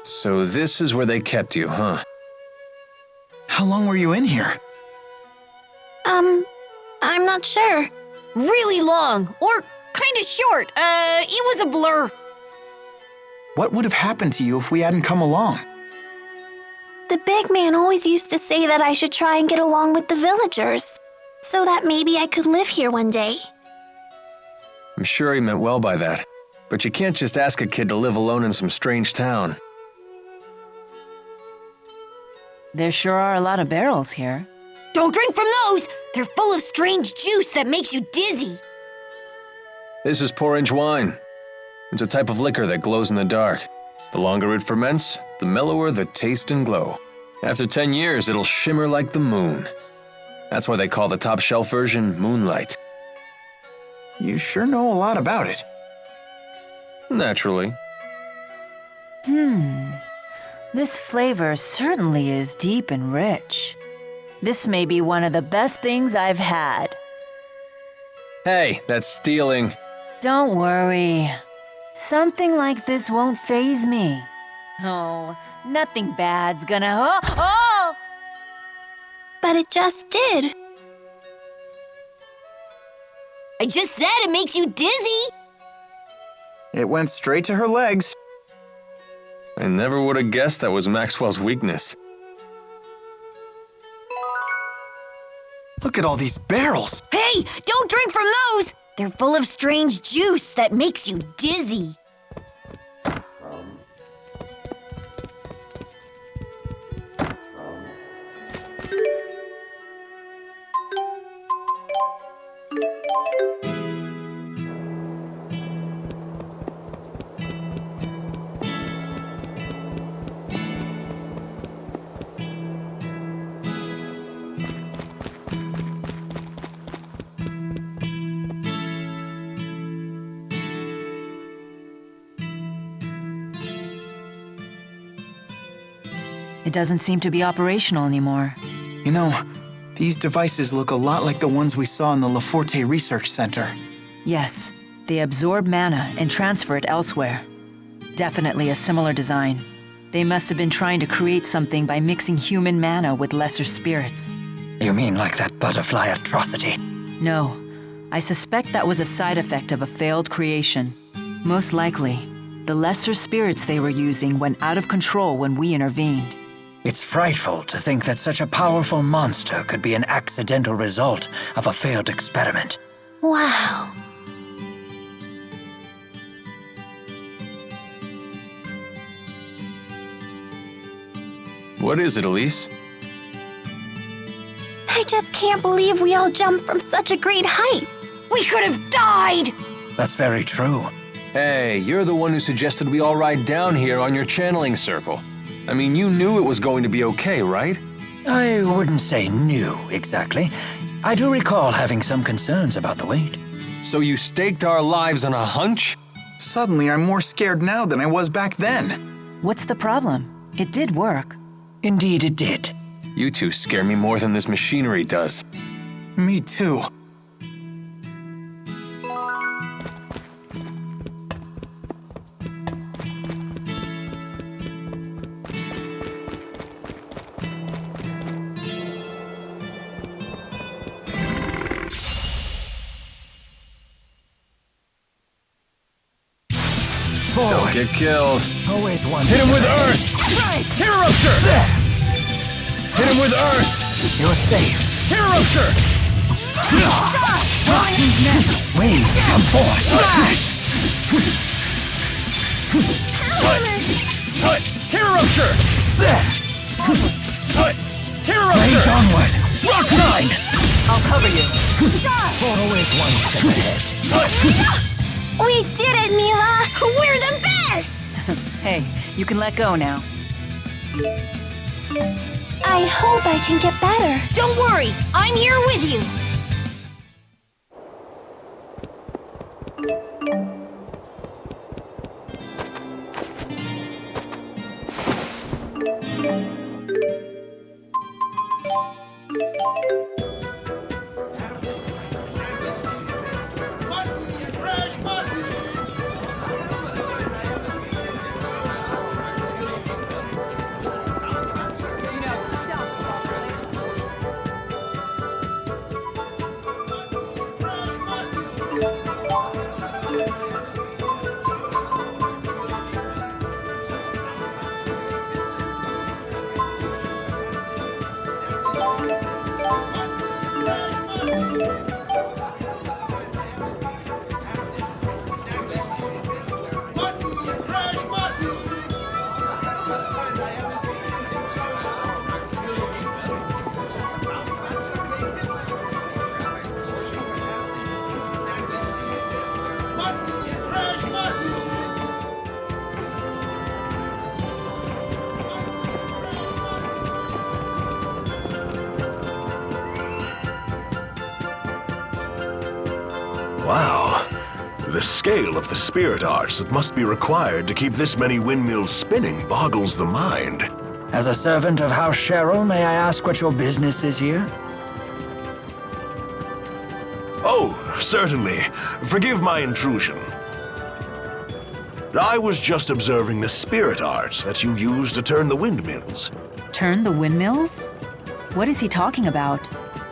So this is where they kept you, huh? How long were you in here? I'm not sure. Really long, or kinda short. It was a blur. What would have happened to you if we hadn't come along? The big man always used to say that I should try and get along with the villagers, so that maybe I could live here one day. I'm sure he meant well by that. But you can't just ask a kid to live alone in some strange town. There sure are a lot of barrels here. Don't drink from those! They're full of strange juice that makes you dizzy. This is porridge wine. It's a type of liquor that glows in the dark. The longer it ferments, the mellower the taste and glow. After 10 years, it'll shimmer like the moon. That's why they call the top shelf version Moonlight. You sure know a lot about it. Naturally. This flavor certainly is deep and rich. This may be one of the best things I've had. Hey, that's stealing. Don't worry. Something like this won't faze me. Oh, nothing bad's gonna... Oh! But it just did. I just said it makes you dizzy. It went straight to her legs. I never would have guessed that was Maxwell's weakness. Look at all these barrels. Hey, don't drink from those! They're full of strange juice that makes you dizzy. It doesn't seem to be operational anymore. You know, these devices look a lot like the ones we saw in the Laforte Research Center. Yes, they absorb mana and transfer it elsewhere. Definitely a similar design. They must have been trying to create something by mixing human mana with lesser spirits. You mean like that butterfly atrocity? No, I suspect that was a side effect of a failed creation. Most likely, the lesser spirits they were using went out of control when we intervened. It's frightful to think that such a powerful monster could be an accidental result of a failed experiment. Wow. What is it, Elise? I just can't believe we all jumped from such a great height. We could have died! That's very true. Hey, you're the one who suggested we all ride down here on your channeling circle. I mean, you knew it was going to be okay, right? I wouldn't say new, exactly. I do recall having some concerns about the weight. So you staked our lives on a hunch? Suddenly, I'm more scared now than I was back then. What's the problem? It did work. Indeed it did. You two scare me more than this machinery does. Me too. Don't get killed. Always one. Hit him with earth! Terroruptor! Hit him with earth! You're safe. Terroruptor! Wave and force. Terroruptor! Rage Terroruptor! onward. Rock Slide! I'll cover you. Always one step ahead. We did it, Mila! We're the best! Hey, you can let go now. I hope I can get better. Don't worry, I'm here with you. Wow. The scale of the spirit arts that must be required to keep this many windmills spinning boggles the mind. As a servant of House Cheryl, may I ask what your business is here? Oh, certainly. Forgive my intrusion. I was just observing the spirit arts that you use to turn the windmills. Turn the windmills? What is he talking about?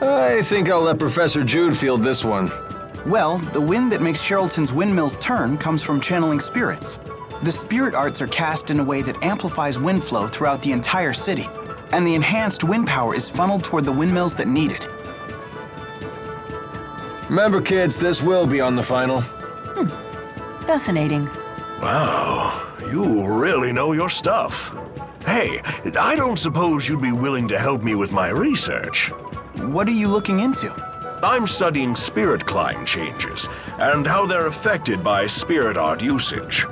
I think I'll let Professor Jude field this one. Well, the wind that makes Sharilton's windmills turn comes from channeling spirits. The spirit arts are cast in a way that amplifies wind flow throughout the entire city, and the enhanced wind power is funneled toward the windmills that need it. Remember, kids, this will be on the final. Fascinating. Wow, you really know your stuff. Hey, I don't suppose you'd be willing to help me with my research. What are you looking into? I'm studying spirit climb changes and how they're affected by spirit art usage.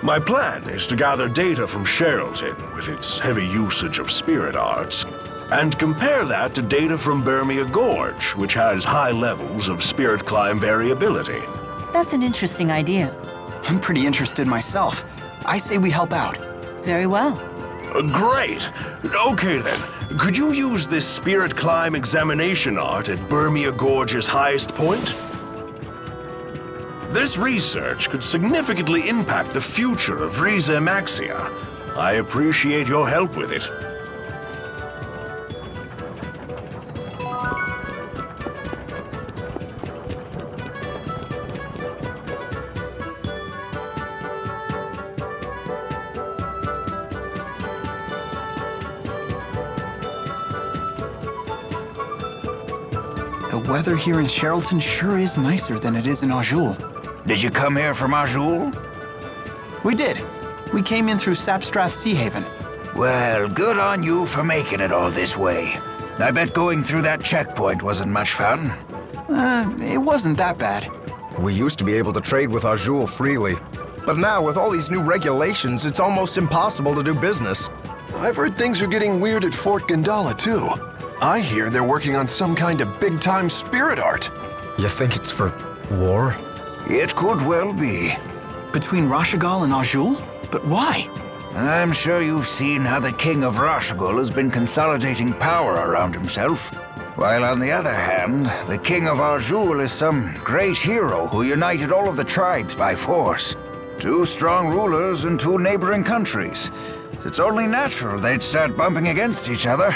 My plan is to gather data from Sharilton with its heavy usage of spirit arts and compare that to data from Bermia Gorge, which has high levels of spirit climb variability. That's an interesting idea. I'm pretty interested myself. I say we help out. Very well. Great! Okay then, could you use this spirit climb examination art at Bermia Gorge's highest point? This research could significantly impact the future of Riza Maxia. I appreciate your help with it. The weather here in Sharilton sure is nicer than it is in Azul. Did you come here from Azul? We did. We came in through Sapstrath Sea Haven. Well, good on you for making it all this way. I bet going through that checkpoint wasn't much fun. It wasn't that bad. We used to be able to trade with Azul freely, but now with all these new regulations, it's almost impossible to do business. I've heard things are getting weird at Fort Gandala, too. I hear they're working on some kind of big-time spirit art. You think it's for war? It could well be. Between Rashagal and Azul? But why? I'm sure you've seen how the King of Rashagal has been consolidating power around himself. While on the other hand, the King of Azul is some great hero who united all of the tribes by force. 2 strong rulers in 2 neighboring countries. It's only natural they'd start bumping against each other.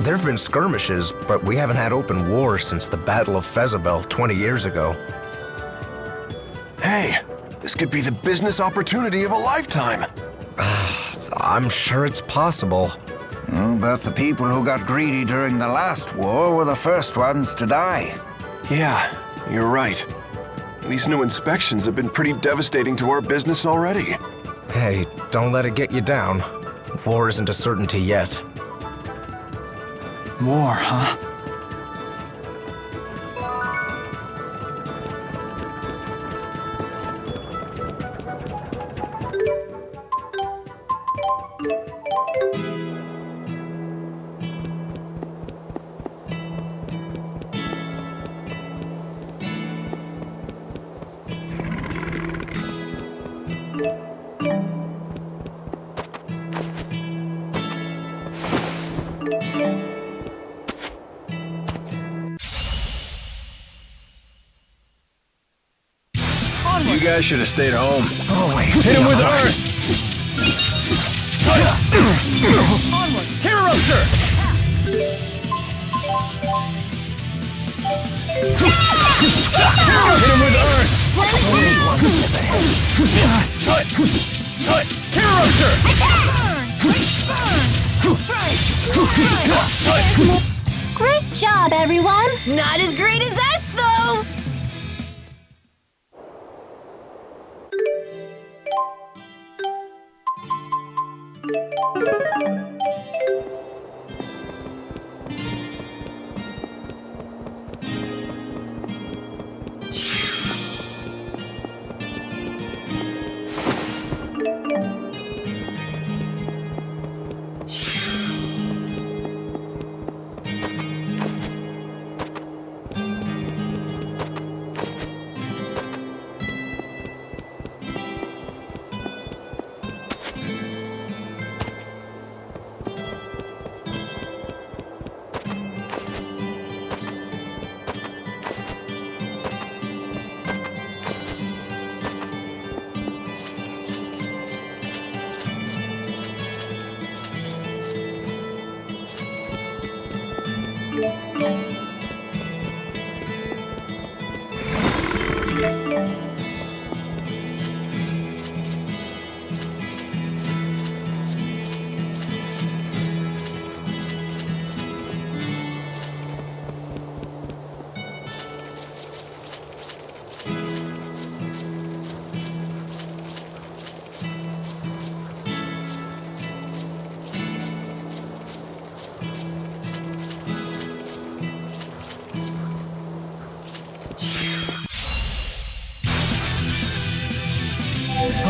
There have been skirmishes, but we haven't had open wars since the Battle of Fezabel 20 years ago. Hey, this could be the business opportunity of a lifetime. I'm sure it's possible. But the people who got greedy during the last war were the first ones to die. Yeah, you're right. These new inspections have been pretty devastating to our business already. Hey, don't let it get you down. War isn't a certainty yet. War, huh? You guys should have stayed home. Always. Hit him with earth! Onward! Terrorupture! Hit him with earth! Terrorupture! Great job, everyone! Not as great as us, though!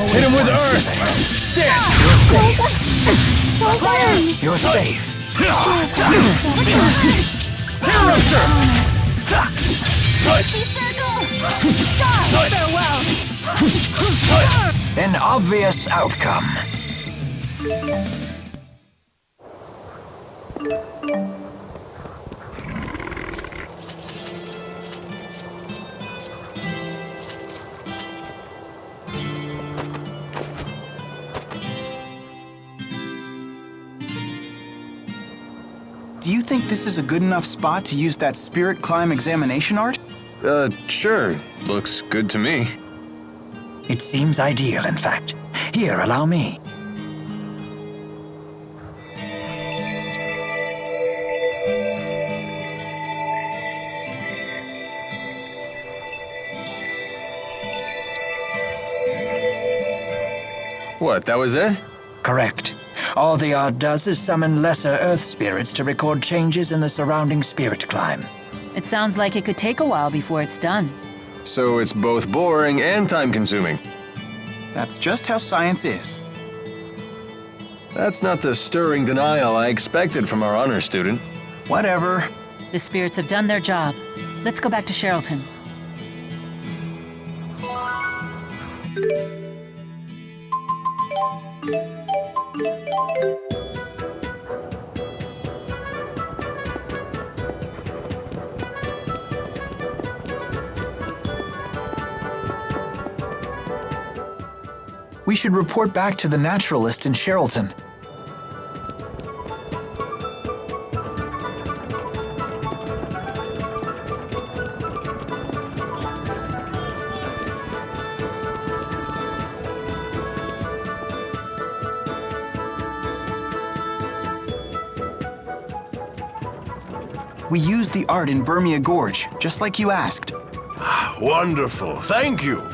Hit him with earth! You're safe. Terrorupture! An obvious outcome. Do you think this is a good enough spot to use that spirit climb examination art? Sure. Looks good to me. It seems ideal, in fact. Here, allow me. What, that was it? Correct. All the art does is summon lesser Earth spirits to record changes in the surrounding spirit climb. It sounds like it could take a while before it's done. So it's both boring and time-consuming. That's just how science is. That's not the stirring denial I expected from our honor student. Whatever. The spirits have done their job. Let's go back to Sharilton. We should report back to the naturalist in Sharilton. We used the art in Bermia Gorge, just like you asked. Wonderful, thank you.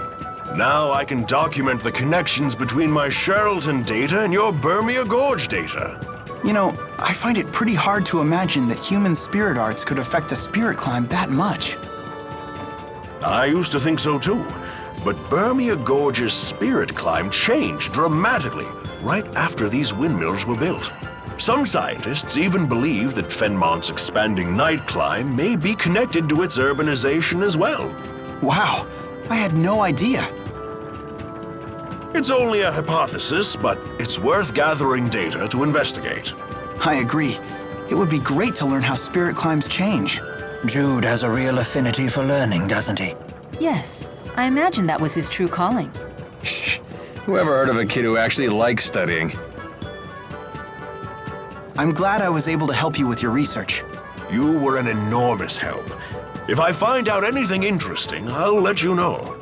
Now I can document the connections between my Sharilton data and your Bermia Gorge data. You know, I find it pretty hard to imagine that human spirit arts could affect a spirit climb that much. I used to think so too, but Bermia Gorge's spirit climb changed dramatically right after these windmills were built. Some scientists even believe that Fenmont's expanding night climb may be connected to its urbanization as well. Wow, I had no idea. It's only a hypothesis, but it's worth gathering data to investigate. I agree. It would be great to learn how spirit climbs change. Jude has a real affinity for learning, doesn't he? Yes, I imagine that was his true calling. Whoever heard of a kid who actually likes studying? I'm glad I was able to help you with your research. You were an enormous help. If I find out anything interesting, I'll let you know.